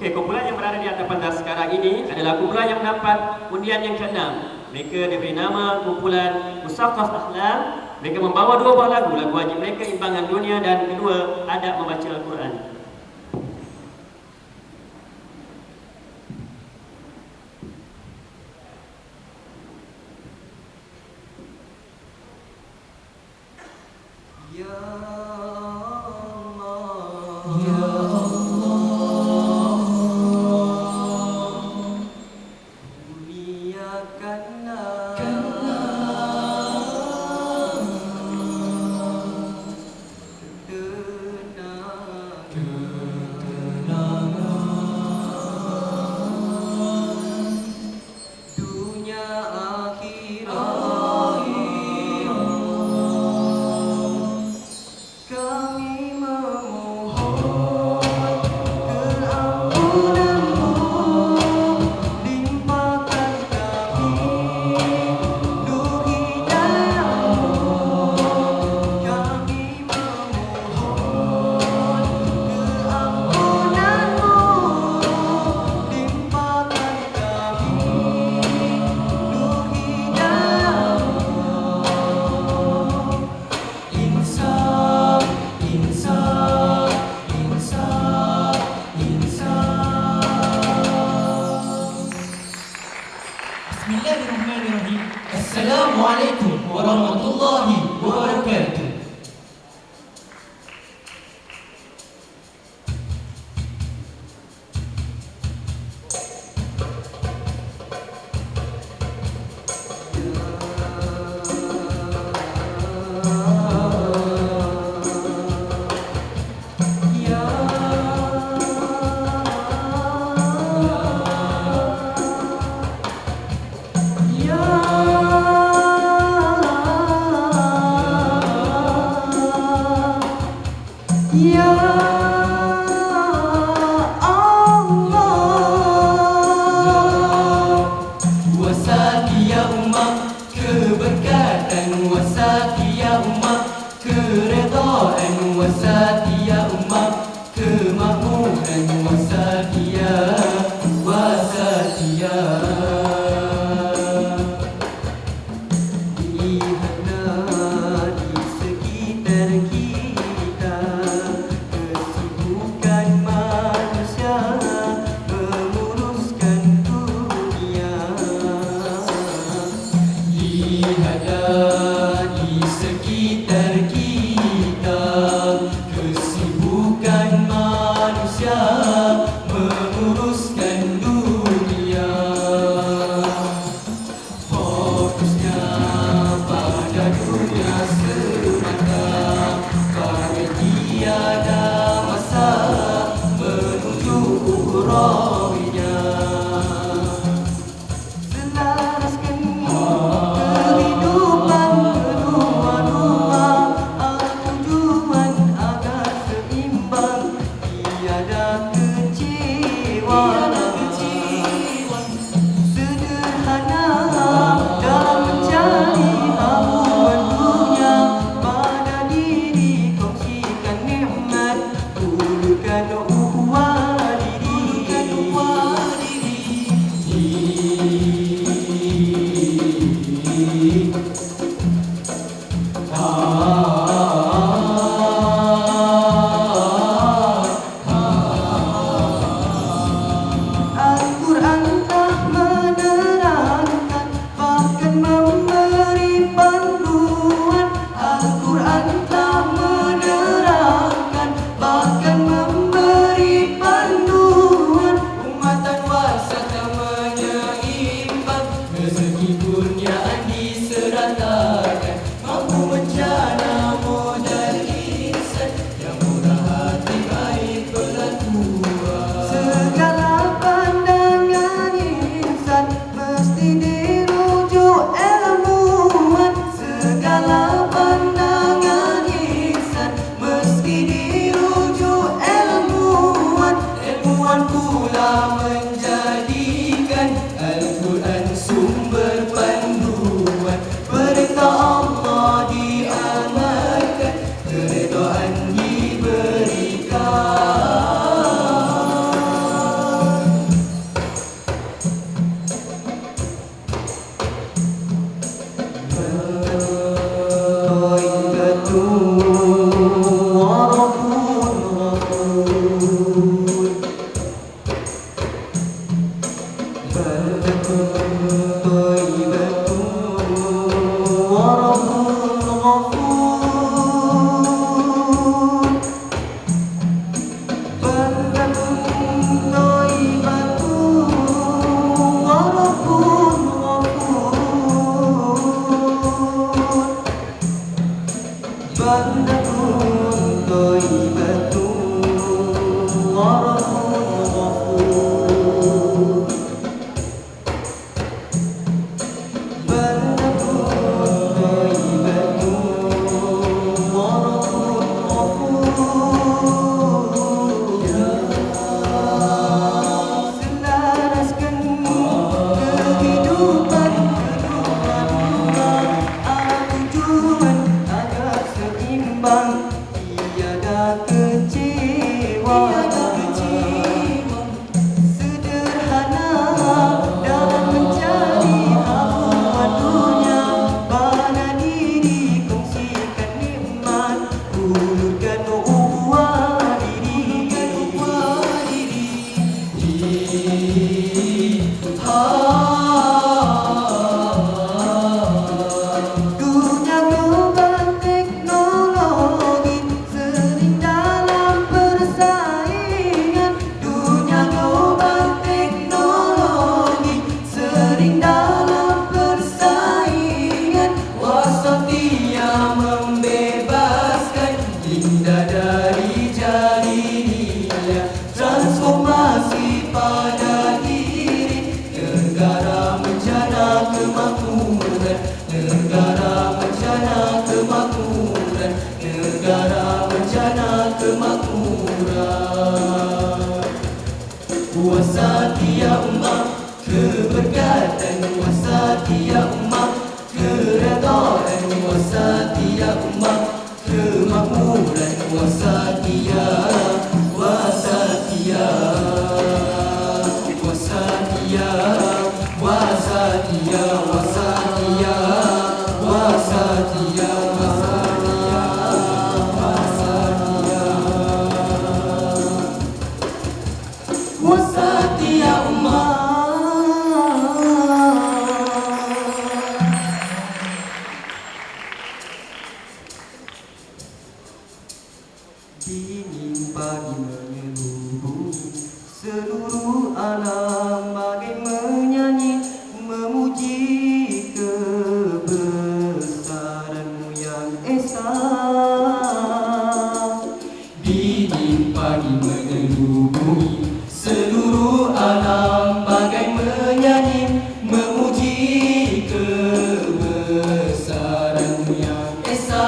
Okey, kumpulan yang berada di atas pentas sekarang ini adalah kumpulan yang mendapat undian yang ke-6. Mereka diberi nama kumpulan Musaqaf Ahlam. Mereka membawa 2 buah lagu. Lagu wajib mereka Imbangan Dunia dan kedua Adab Membaca Al-Quran. Ya Bismillahirrahmanirrahim. Assalamualaikum warahmatullahi wabarakatuh. Al-Quran telah menerangkan, bahkan memberi kecewa. Sederhana dalam mencari haluan dunia, bana diri kongsikan nikmat, ulurkan ukhuwah diri. Dunia global teknologi sering dalam persaingan. Dunia global teknologi sering dalam persaingan. Wasatiyah membebaskan indah dari jahiliyah, transformasi pada diri, negara menjana kemakmuran, negara menjana kemakmuran, negara menjana kemakmuran. Wasatiyah ummah keberkatan, wasatiyah ummah keredaan, wasatiyah ummah kemakmuran, wasatiyah, wasatiyah, wasatiyah, wasatiyah, wasatiyah, wasatiyah, wasatiyah, wasatiyah ummah. Dingin pagi menyeluruh seluruh alam, bagai menyanyi memuji kebesaranmu yang esa. Dingin pagi menyeluruhi seluruh alam, bagai menyanyi memuji kebesaranmu yang esa.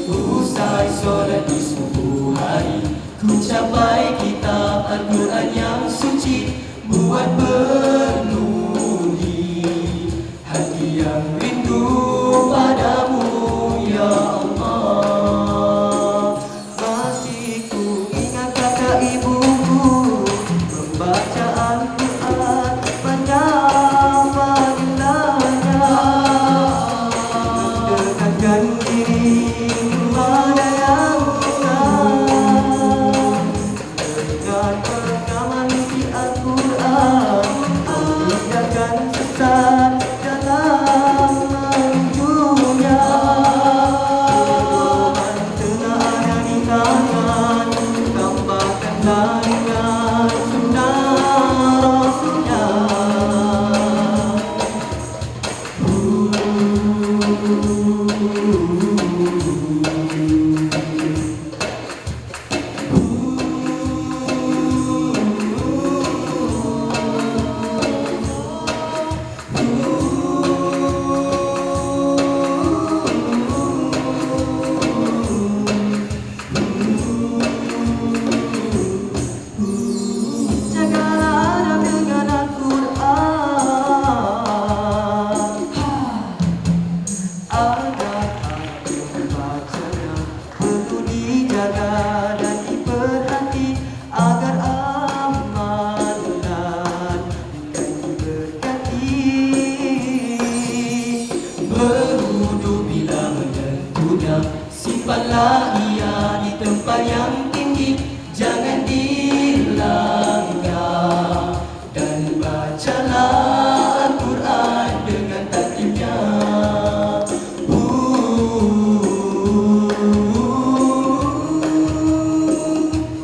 Usai solat di subuh hari, ku capai kitab Al-Quran yang suci, buat penuhi hati yang rindu padamu ya Allah. Masih ku ingat kata ibuku membaca Al-Quran panjang pagilanya, mendekatkan diri kepada yang esa, berikan pengalaman isi Al-Quran, memindahkan sesat dalam menujunya. Tengah ada di tangan, tambahkanlah dengan sunnah Rasulnya. Jagalah dengan Al-Quran, agar hati membacanya perlu dijaga dan diperhati, agar aman dan bukan diberkati. Berwudu bila menyentuhnya, simpanlah ia di tempat yang tinggi, jangan dilanggar, dan bacalah Al-Quran dengan tartilnya.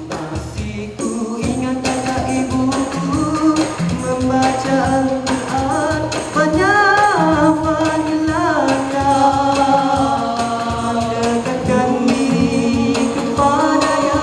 Masih ku ingat kata ibuku membaca Al-Quran banyak panggilannya, mendekatkan diri kepada yang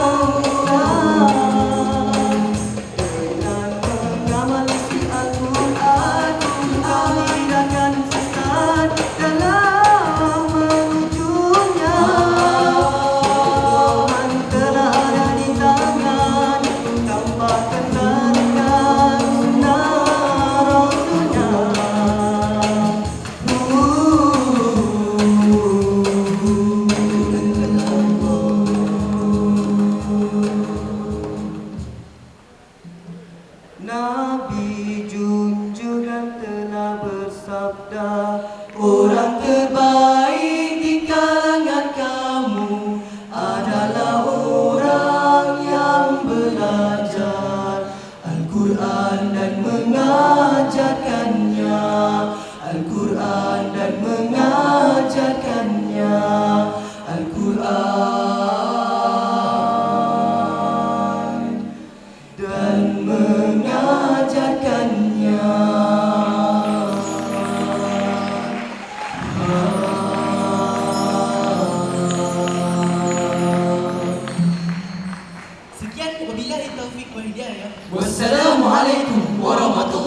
Wassalamualaikum warahmatullahi